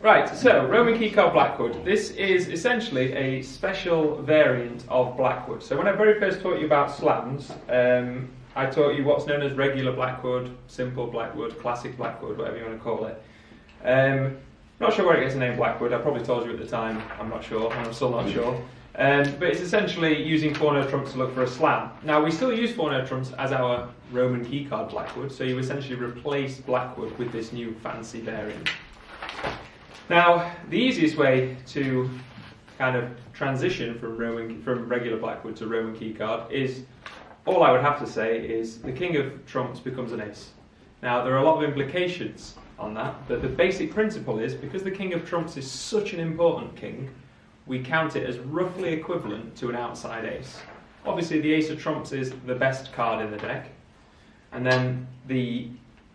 Right, so Roman Key Card Blackwood. This is essentially a special variant of Blackwood. So when I very first taught you about slams, I taught you what's known as regular Blackwood, simple Blackwood, classic Blackwood, whatever you want to call it. Not sure where it gets the name Blackwood. I probably told you at the time. I'm not sure, and I'm still not sure. But it's essentially using 4-note trumps to look for a slam. Now we still use 4-note trumps as our Roman Key Card Blackwood, so you essentially replace Blackwood with this new fancy variant. Now, the easiest way to kind of transition from regular Blackwood to Roman Key Card is, all I would have to say is the King of Trumps becomes an ace. Now, there are a lot of implications on that, but the basic principle is, because the King of Trumps is such an important king, we count it as roughly equivalent to an outside ace. Obviously, the Ace of Trumps is the best card in the deck, and then the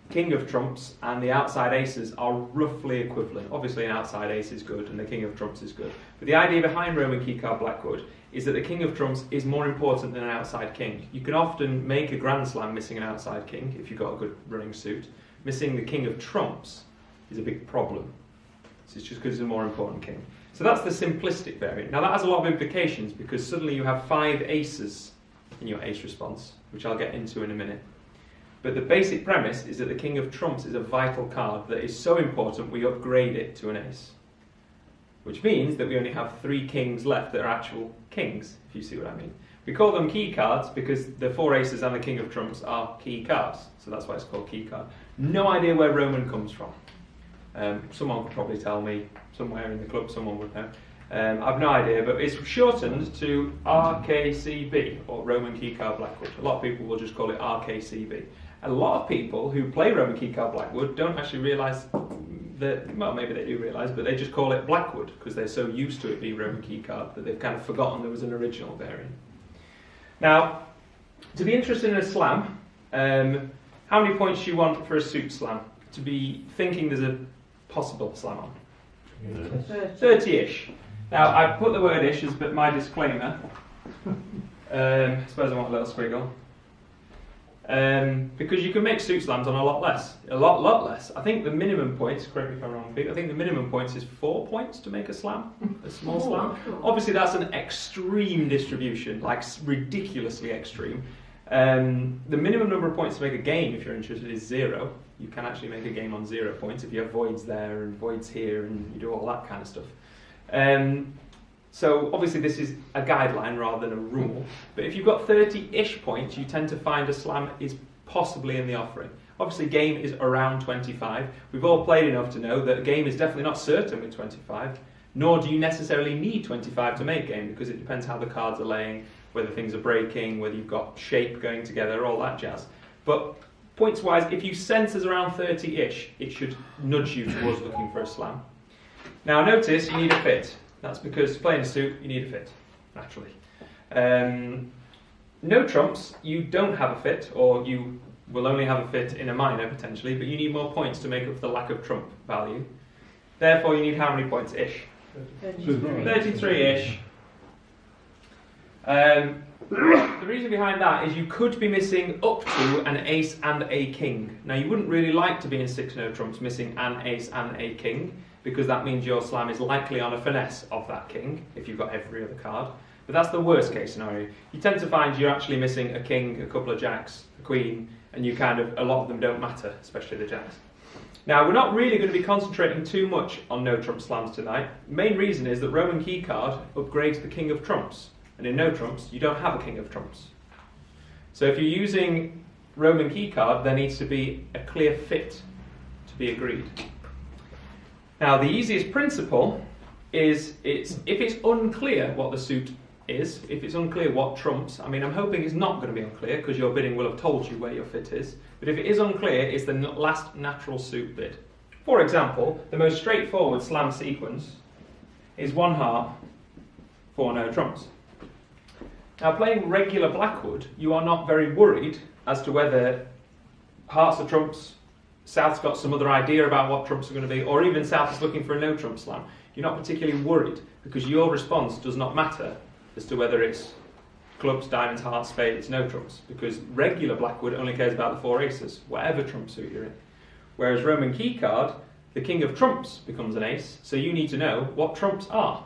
King of Trumps and the outside aces are roughly equivalent. Obviously an outside ace is good and the King of Trumps is good. But the idea behind Roman Key Card Blackwood is that the King of Trumps is more important than an outside king. You can often make a Grand Slam missing an outside king if you've got a good running suit. Missing the King of Trumps is a big problem. So it's just because it's a more important king. So that's the simplistic variant. Now that has a lot of implications because suddenly you have 5 aces in your ace response, which I'll get into in a minute. But the basic premise is that the King of Trumps is a vital card that is so important we upgrade it to an ace. Which means that we only have 3 kings left that are actual kings, if you see what I mean. We call them key cards because the 4 aces and the King of Trumps are key cards. So that's why it's called key card. No idea where Roman comes from. Someone could probably tell me, somewhere in the club someone would know. I've no idea, but it's shortened to RKCB, or Roman Key Card Blackwood. A lot of people will just call it RKCB. A lot of people who play Roman Key Card Blackwood don't actually realise that, well, maybe they do realise, but they just call it Blackwood because they're so used to it being Roman Key Card that they've kind of forgotten there was an original variant. Now, to be interested in a slam, how many points do you want for a suit slam? To be thinking there's a possible slam on? 30-ish. Now, I put the word ish as my disclaimer. I suppose I want a little squiggle. Because you can make suit slams on a lot less. A lot less. I think the minimum points, correct me if I'm wrong, Pete, I think the minimum points is 4 points to make a slam, a small slam. Obviously that's an extreme distribution, like ridiculously extreme. The minimum number of points to make a game, if you're interested, is 0. You can actually make a game on 0 points if you have voids there and voids here and you do all that kind of stuff. So obviously this is a guideline rather than a rule, but if you've got 30-ish points, you tend to find a slam is possibly in the offering. Obviously game is around 25. We've all played enough to know that a game is definitely not certain with 25, nor do you necessarily need 25 to make game, because it depends how the cards are laying, whether things are breaking, whether you've got shape going together, all that jazz. But points-wise, if you sense there's around 30-ish, it should nudge you towards looking for a slam. Now notice you need a fit. That's because playing a suit, you need a fit, naturally. No trumps, you don't have a fit, or you will only have a fit in a minor, potentially, but you need more points to make up for the lack of trump value. Therefore, you need how many points-ish? 33-ish. The reason behind that is you could be missing up to an ace and a king. Now, you wouldn't really like to be in 6-no trumps missing an ace and a king, because that means your slam is likely on a finesse of that king, if you've got every other card. But that's the worst case scenario. You tend to find you're actually missing a king, a couple of jacks, a queen, and you kind of, a lot of them don't matter, especially the jacks. Now, we're not really going to be concentrating too much on no trump slams tonight. The main reason is that Roman Key Card upgrades the King of Trumps, and in no trumps, you don't have a King of Trumps. So if you're using Roman Key Card, there needs to be a clear fit to be agreed. Now, the easiest principle is if it's unclear what the suit is, if it's unclear what trumps, I mean, I'm hoping it's not going to be unclear because your bidding will have told you where your fit is, but if it is unclear, it's the last natural suit bid. For example, the most straightforward slam sequence is 1 heart, 4 no trumps. Now, playing regular Blackwood, you are not very worried as to whether hearts are trumps, South's got some other idea about what trumps are going to be, or even South is looking for a no-trump slam. You're not particularly worried because your response does not matter as to whether it's clubs, diamonds, hearts, spades, no trumps, because regular Blackwood only cares about the 4 aces, whatever trump suit you're in. Whereas Roman Key Card, the king of trumps becomes an ace, so you need to know what trumps are.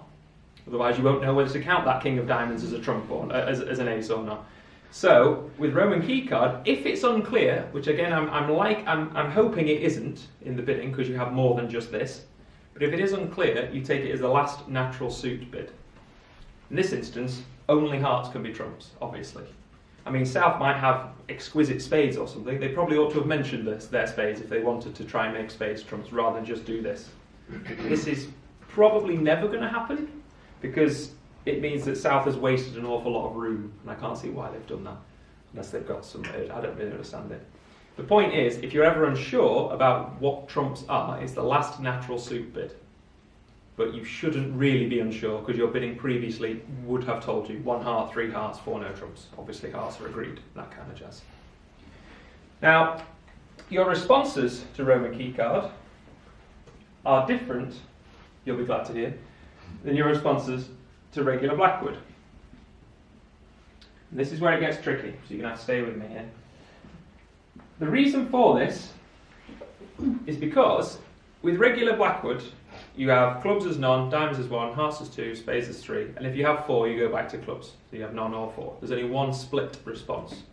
Otherwise you won't know whether to count that king of diamonds as a trump or as an ace or not. So, with Roman key card, if it's unclear, which again I'm hoping it isn't in the bidding because you have more than just this, but if it is unclear, you take it as the last natural suit bid. In this instance, only hearts can be trumps, obviously. I mean, South might have exquisite spades or something. They probably ought to have mentioned their spades if they wanted to try and make spades trumps rather than just do this. This is probably never going to happen because it means that South has wasted an awful lot of room, and I can't see why they've done that, unless they've got some urge. I don't really understand it. The point is, if you're ever unsure about what trumps are, it's the last natural suit bid. But you shouldn't really be unsure, because your bidding previously would have told you 1 heart, 3 hearts, 4 no trumps. Obviously hearts are agreed, that kind of jazz. Now, your responses to Roman key card are different, you'll be glad to hear, than your responses to regular Blackwood. And this is where it gets tricky, so you're going to have to stay with me here. The reason for this is because with regular Blackwood, you have clubs as none, diamonds as 1, hearts as 2, spades as 3, and if you have 4, you go back to clubs. So you have none or 4. There's only one split response.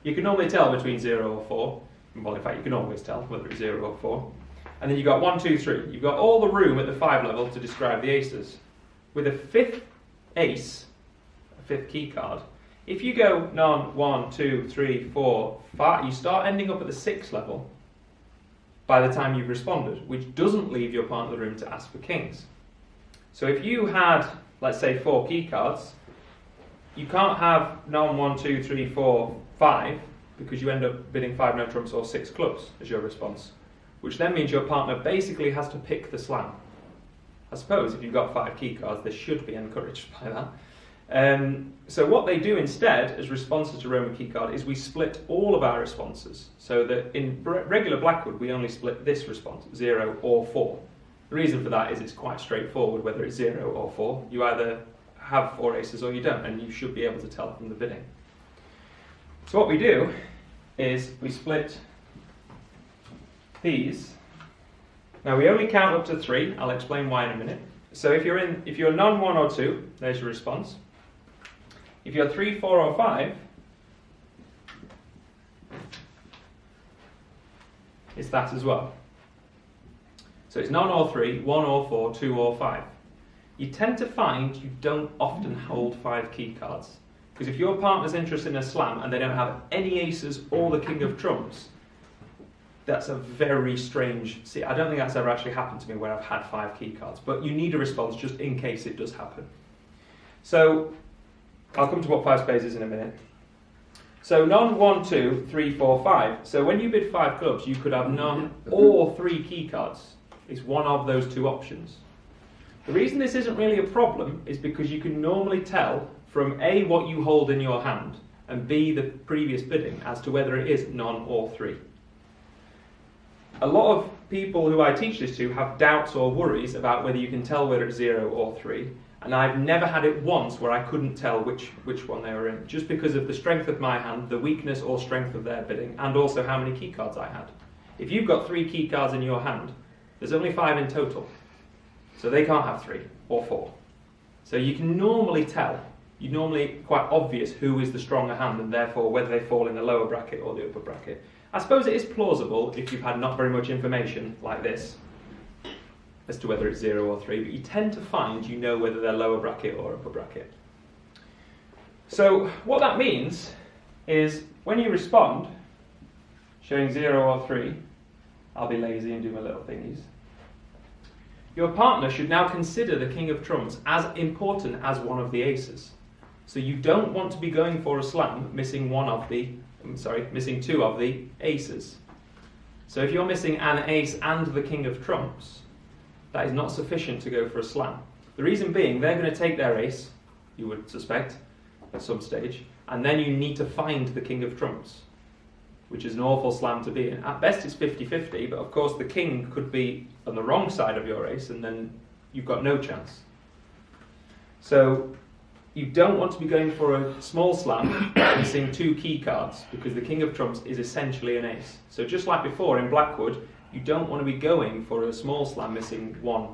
You can normally tell between 0 or 4. Well, in fact, you can always tell whether it's 0 or 4. And then you've got 1, 2, 3. You've got all the room at the 5 level to describe the aces. With a 5th ace, a 5th key card, if you go none, 1, 2, 3, 4, 5, you start ending up at the 6th level by the time you've responded, which doesn't leave your partner the room to ask for kings. So if you had, let's say, 4 key cards, you can't have none, 1, 2, 3, 4, 5, because you end up bidding 5 no trumps or 6 clubs as your response, which then means your partner basically has to pick the slam. I suppose if you've got 5 key cards, they should be encouraged by that. So what they do instead as responses to Roman key card is we split all of our responses. So that in regular Blackwood, we only split this response, 0 or 4. The reason for that is it's quite straightforward whether it's 0 or 4. You either have 4 aces or you don't, and you should be able to tell from the bidding. So what we do is we split these. Now we only count up to 3. I'll explain why in a minute. So if you're none, 1 or 2, there's your response. If you're 3, 4 or 5, it's that as well. So it's none or 3, 1 or 4, 2 or 5. You tend to find you don't often hold 5 key cards. Because if your partner's interested in a slam and they don't have any aces or the king of trumps, that's a very strange... See, I don't think that's ever actually happened to me where I've had 5 key cards, but you need a response just in case it does happen. So, I'll come to what 5 spades is in a minute. So none, 1, 2, 3, 4, 5. So when you bid 5 clubs, you could have none or 3 key cards. It's one of those 2 options. The reason this isn't really a problem is because you can normally tell from A, what you hold in your hand, and B, the previous bidding, as to whether it is none or 3. A lot of people who I teach this to have doubts or worries about whether you can tell whether it's 0 or 3, and I've never had it once where I couldn't tell which one they were in, just because of the strength of my hand, the weakness or strength of their bidding, and also how many key cards I had. If you've got 3 key cards in your hand, there's only 5 in total, so they can't have 3 or 4. So you can normally tell, you're normally quite obvious who is the stronger hand, and therefore whether they fall in the lower bracket or the upper bracket. I suppose it is plausible if you've had not very much information like this as to whether it's 0 or 3, but you tend to find you know whether they're lower bracket or upper bracket. So what that means is when you respond, showing 0 or 3, I'll be lazy and do my little thingies, your partner should now consider the king of trumps as important as one of the aces. So you don't want to be going for a slam missing missing 2 of the aces. So if you're missing an ace and the king of trumps, that is not sufficient to go for a slam. The reason being, they're going to take their ace, you would suspect, at some stage, and then you need to find the king of trumps, which is an awful slam to be in. At best it's 50-50, but of course the king could be on the wrong side of your ace, and then you've got no chance. So you don't want to be going for a small slam missing 2 key cards, because the king of trumps is essentially an ace. So just like before in Blackwood, you don't want to be going for a small slam missing 1.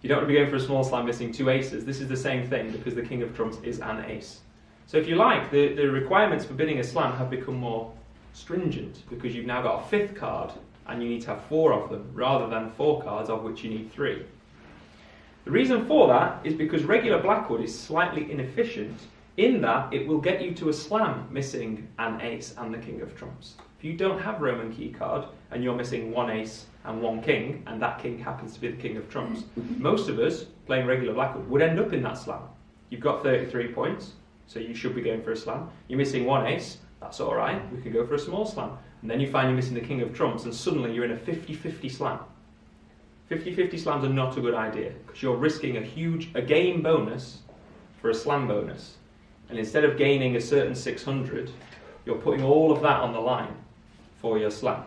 You don't want to be going for a small slam missing 2 aces. This is the same thing because the king of trumps is an ace. So if you like, the requirements for bidding a slam have become more stringent because you've now got a 5th card and you need to have 4 of them rather than 4 cards of which you need 3. The reason for that is because regular Blackwood is slightly inefficient in that it will get you to a slam missing an ace and the king of trumps. If you don't have Roman Key Card and you're missing 1 ace and 1 king, and that king happens to be the king of trumps, most of us playing regular Blackwood would end up in that slam. You've got 33 points, so you should be going for a slam. You're missing 1 ace, that's alright, we can go for a small slam. And then you find you're missing the king of trumps and suddenly you're in a 50-50 slam. 50-50 slams are not a good idea because you're risking a game bonus for a slam bonus. And instead of gaining a certain 600, you're putting all of that on the line for your slam.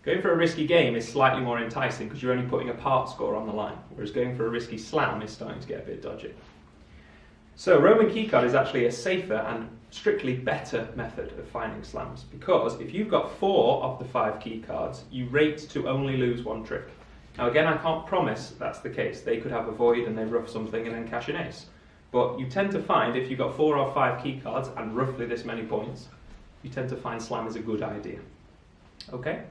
Going for a risky game is slightly more enticing because you're only putting a part score on the line, whereas going for a risky slam is starting to get a bit dodgy. So Roman Key Card is actually a safer and strictly better method of finding slams because if you've got 4 of the 5 key cards, you rate to only lose 1 trick. Now again, I can't promise that's the case. They could have a void and they ruff something and then cash an ace. But you tend to find if you've got 4 or 5 key cards and roughly this many points, you tend to find slam is a good idea. Okay?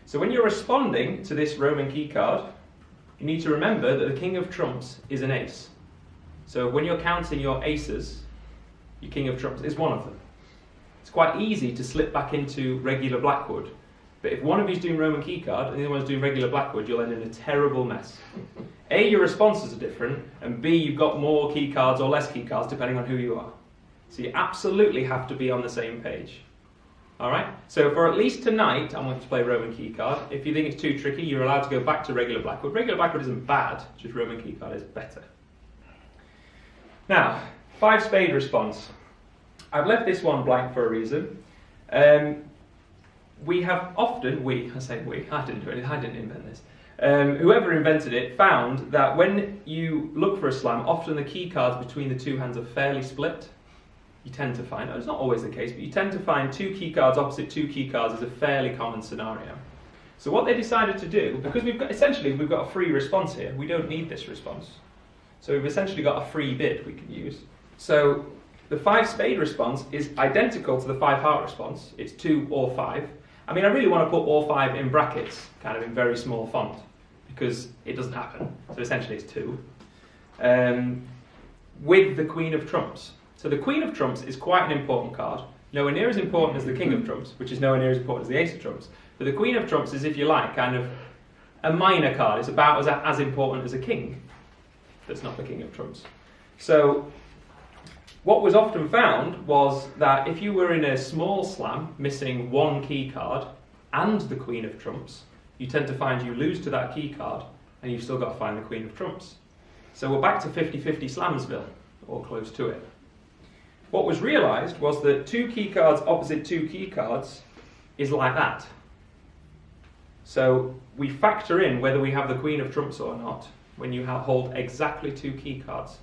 So when you're responding to this Roman Key Card, you need to remember that the king of trumps is an ace. So when you're counting your aces, your king of trumps is one of them. It's quite easy to slip back into regular Blackwood, but if one of you's doing Roman Key Card and the other one's doing regular Blackwood, you'll end in a terrible mess. A, your responses are different, and B, you've got more key cards or less key cards depending on who you are. So you absolutely have to be on the same page. Alright, so for at least tonight, I'm going to play Roman Key Card. If you think it's too tricky, you're allowed to go back to regular Blackwood. Regular Blackwood isn't bad, just Roman Key Card is better. Now, 5 spade response. I've left this one blank for a reason. We have often, I say we, I didn't do it, I didn't invent this. Whoever invented it found that when you look for a slam, often the key cards between the 2 hands are fairly split. You tend to find, it's not always the case, but you tend to find 2 key cards opposite 2 key cards is a fairly common scenario. So what they decided to do, because we've got a free response here, we don't need this response. So we've essentially got a free bid we can use. So the 5 spade response is identical to the 5 heart response. It's 2 or 5. I mean, I really want to put all 5 in brackets, kind of in very small font, because it doesn't happen. So essentially it's 2. With the Queen of Trumps. So the Queen of Trumps is quite an important card. Nowhere near as important as the King of Trumps, which is nowhere near as important as the Ace of Trumps. But the Queen of Trumps is, if you like, kind of a minor card. It's about as important as a king. That's not the King of Trumps. So what was often found was that if you were in a small slam missing 1 key card and the Queen of Trumps, you tend to find you lose to that key card and you've still got to find the Queen of Trumps. So we're back to 50-50 Slamsville, or close to it. What was realised was that 2 key cards opposite 2 key cards is like that. So we factor in whether we have the Queen of Trumps or not when you hold exactly 2 key cards.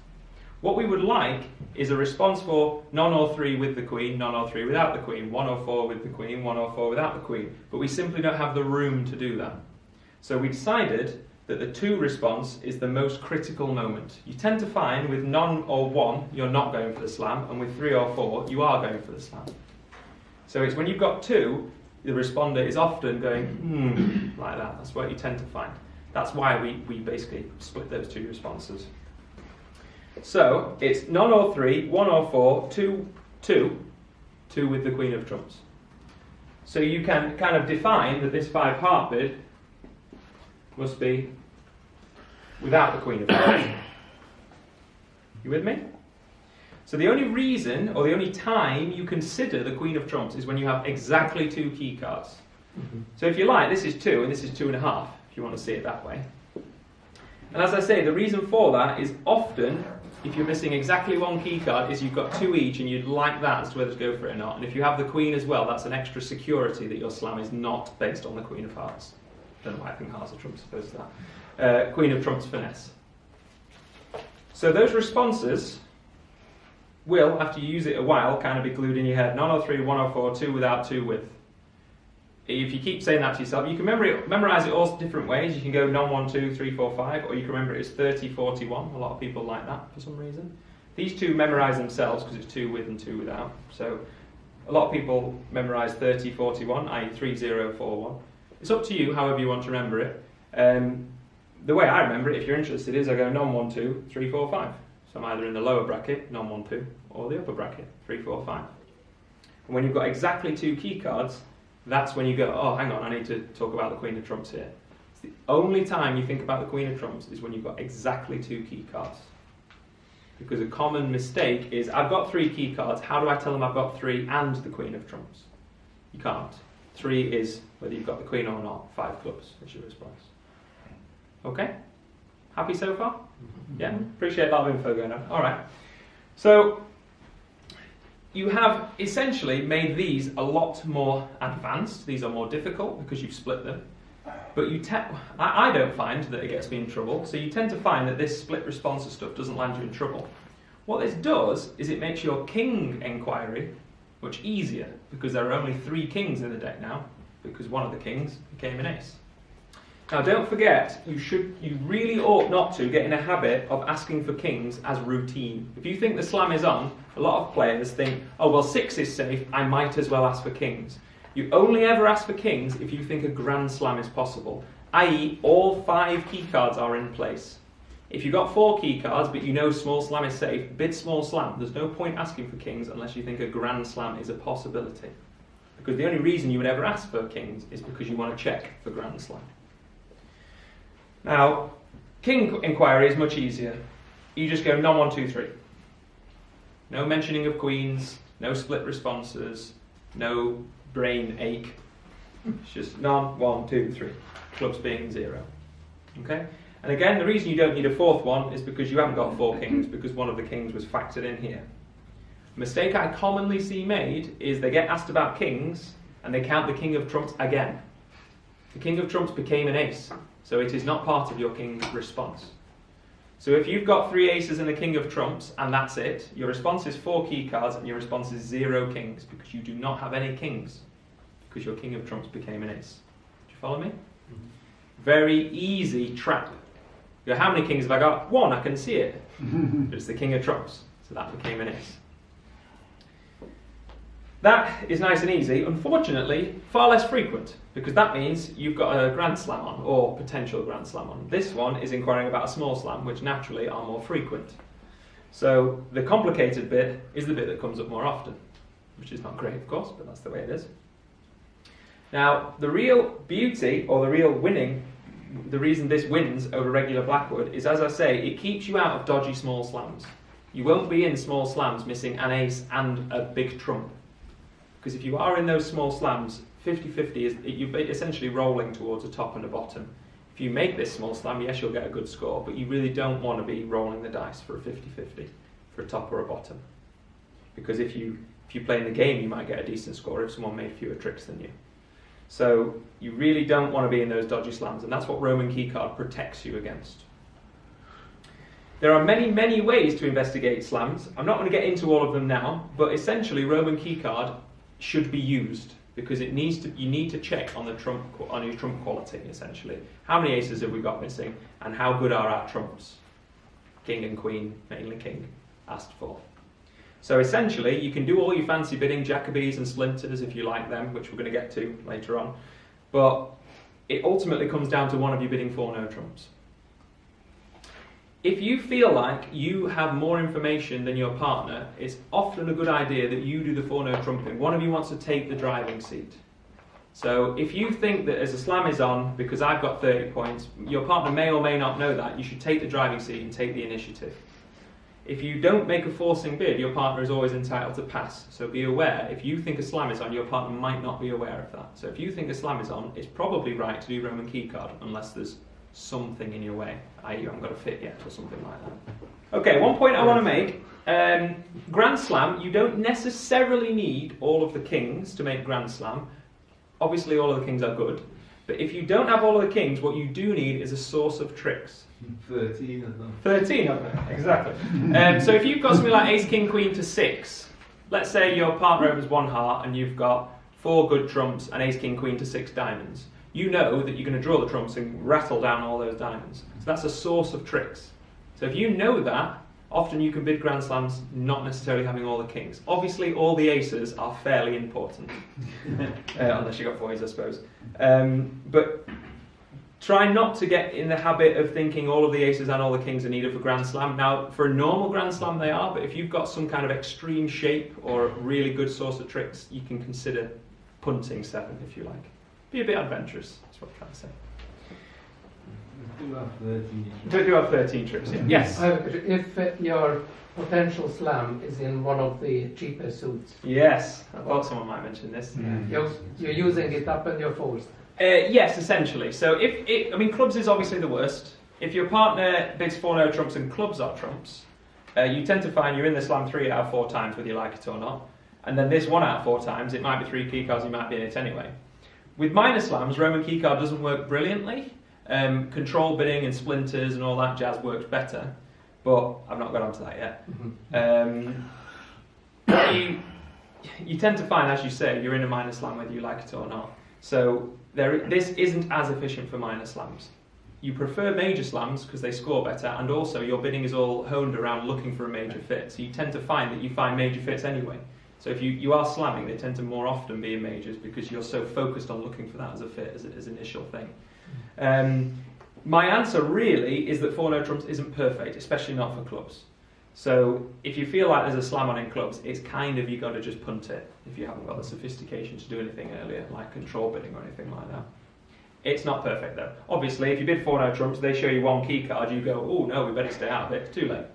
What we would like is a response for none or 3 with the Queen, none or 3 without the Queen, 1 or 4 with the Queen, 1 or 4 without the Queen. But we simply don't have the room to do that. So we decided that the 2 response is the most critical moment. You tend to find with none or 1, you're not going for the slam, and with 3 or 4, you are going for the slam. So it's when you've got 2, the responder is often going, like that. That's what you tend to find. That's why we basically split those 2 responses. So it's none or 3, 1 or 4, 2, 2, 2 with the Queen of Trumps. So you can kind of define that this 5 heart bid must be without the Queen of Trumps. You with me? So the only reason, or the only time you consider the Queen of Trumps is when you have exactly 2 key cards. So if you like, this is 2 and this is 2.5, if you want to see it that way. And as I say, the reason for that is often, if you're missing exactly 1 key card, is you've got 2 each and you'd like that as to whether to go for it or not. And if you have the Queen as well, that's an extra security that your slam is not based on the Queen of Hearts. I don't know why I think Hearts of Trumps opposed to that. Queen of Trumps finesse. So those responses will, after you use it a while, kind of be glued in your head. None or 3, 1 or 4, 2 without, 2 with. if you keep saying that to yourself, you can memorize it all different ways. You can go non 1, 2, 3, 4, 5, or you can remember it as 30, 41. A lot of people like that for some reason. These two memorize themselves because it's 2 with and 2 without. So a lot of people memorize 30, 41, i.e. 3, 0, 4, 1. It's up to you, however you want to remember it. The way I remember it, if you're interested, is I go non 1, 2, 3, 4, 5. So I'm either in the lower bracket, non 1, 2, or the upper bracket, 3, 4, 5. And when you've got exactly 2 key cards, that's when you go, oh, hang on, I need to talk about the Queen of Trumps here. It's the only time you think about the Queen of Trumps is when you've got exactly 2 key cards. Because a common mistake is, I've got 3 key cards, how do I tell them I've got 3 and the Queen of Trumps? You can't. 3 is whether you've got the Queen or not, 5 clubs is your response. Okay? Happy so far? Mm-hmm. Yeah? Appreciate a lot of info going on. Alright. So, you have essentially made these a lot more advanced. These are more difficult because you've split them. But I don't find that it gets me in trouble, so you tend to find that this split responses stuff doesn't land you in trouble. What this does is it makes your king inquiry much easier, because there are only 3 kings in the deck now, because one of the kings became an ace. Now don't forget, you really ought not to get in a habit of asking for kings as routine. If you think the slam is on, a lot of players think, oh well 6 is safe, I might as well ask for kings. You only ever ask for kings if you think a grand slam is possible, i.e. all 5 key cards are in place. If you've got 4 key cards but you know small slam is safe, bid small slam. There's no point asking for kings unless you think a grand slam is a possibility. Because the only reason you would ever ask for kings is because you want to check for grand slam. Now, king inquiry is much easier. You just go non 1, 2, 3. No mentioning of queens, no split responses, no brain ache. It's just non 1, 2, 3. Clubs being 0. Okay? And again, the reason you don't need a 4th one is because you haven't got 4 kings, because one of the kings was factored in here. A mistake I commonly see made is they get asked about kings and they count the King of Trumps again. The King of Trumps became an ace, so it is not part of your king's response. So if you've got 3 aces and the King of Trumps and that's it, your response is 4 key cards and your response is 0 kings, because you do not have any kings, because your King of Trumps became an ace. Do you follow me? Mm-hmm. Very easy trap. You go, how many kings have I got? 1, I can see it. But it's the King of Trumps, so that became an ace. That is nice and easy. Unfortunately, far less frequent, because that means you've got a grand slam on, or potential grand slam on. This one is inquiring about a small slam, which naturally are more frequent. So the complicated bit is the bit that comes up more often, which is not great, of course, but that's the way it is. Now, the real beauty, or the real winning, the reason this wins over regular Blackwood is, as I say, it keeps you out of dodgy small slams. You won't be in small slams missing an ace and a big trump. Because if you are in those small slams, 50-50 you're essentially rolling towards a top and a bottom. If you make this small slam, yes, you'll get a good score, but you really don't want to be rolling the dice for a 50-50, for a top or a bottom. Because if you play in the game, you might get a decent score if someone made fewer tricks than you. So you really don't want to be in those dodgy slams, and that's what Roman Key Card protects you against. There are many, many ways to investigate slams. I'm not going to get into all of them now, but essentially Roman Key Card should be used because you need to check on your trump quality, essentially. How many aces have we got missing, and how good are our trumps? King and queen, mainly king, asked for. So essentially, you can do all your fancy bidding, Jacobies and splinters if you like them, which we're going to get to later on. But it ultimately comes down to one of you bidding 4 no trumps. If you feel like you have more information than your partner, it's often a good idea that you do the 4 no trumping. One of you wants to take the driving seat. So if you think that as a slam is on, because I've got 30 points, your partner may or may not know that, you should take the driving seat and take the initiative. If you don't make a forcing bid, your partner is always entitled to pass. So be aware, if you think a slam is on, your partner might not be aware of that. So if you think a slam is on, it's probably right to do Roman Key Card, unless there's something in your way, i.e. you haven't got a fit yet, or something like that. Okay, one point I want to make. Grand Slam, you don't necessarily need all of the kings to make Grand Slam. Obviously all of the kings are good. But if you don't have all of the kings, what you do need is a source of tricks. 13 of them. 13 of them, exactly. So if you've got something like ace, king, queen to 6, let's say your partner opens 1 heart and you've got 4 good trumps, and ace, king, queen to 6 diamonds, you know that you're going to draw the trumps and rattle down all those diamonds. So that's a source of tricks. So if you know that, often you can bid Grand Slams not necessarily having all the kings. Obviously, all the aces are fairly important, unless you've got 4s, I suppose. But try not to get in the habit of thinking all of the aces and all the kings are needed for Grand Slam. Now, for a normal Grand Slam they are, but if you've got some kind of extreme shape or a really good source of tricks, you can consider punting 7 if you like. Be a bit adventurous, that's what I'm trying to say. We do have 13 tricks, yeah. Yes? If your potential slam is in one of the cheaper suits. Yes, I thought someone might mention this. You're using it up and you're forced. Yes, essentially. So clubs is obviously the worst. If your partner bids 4-no trumps and clubs are trumps, you tend to find you're in the slam 3 out of 4 times whether you like it or not. And then this 1 out of 4 times, it might be 3 key cards, you might be in it anyway. With minor slams, Roman Key Card doesn't work brilliantly. Control bidding and splinters and all that jazz works better, but I've not got onto that yet. You tend to find, as you say, you're in a minor slam whether you like it or not. So this isn't as efficient for minor slams. You prefer major slams because they score better, and also your bidding is all honed around looking for a major fit. So you tend to find that you find major fits anyway. So if you are slamming, they tend to more often be in majors because you're so focused on looking for that as a fit, as an initial thing. My answer really is that 4-no trumps isn't perfect, especially not for clubs. So if you feel like there's a slam on in clubs, it's kind of, you got to just punt it if you haven't got the sophistication to do anything earlier, like control bidding or anything like that. It's not perfect though. Obviously, if you bid 4-no trumps, they show you 1 key card, you go, oh no, we better stay out of it, it's too late.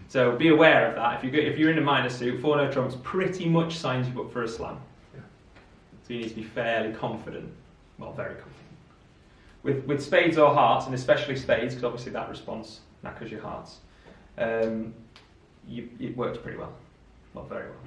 So be aware of that. If you're in a minor suit, 4-no trumps pretty much signs you up for a slam. So you need to be fairly confident, well, very confident. With spades or hearts, and especially spades, because obviously that response knackers your hearts, it works pretty well. Well, very well.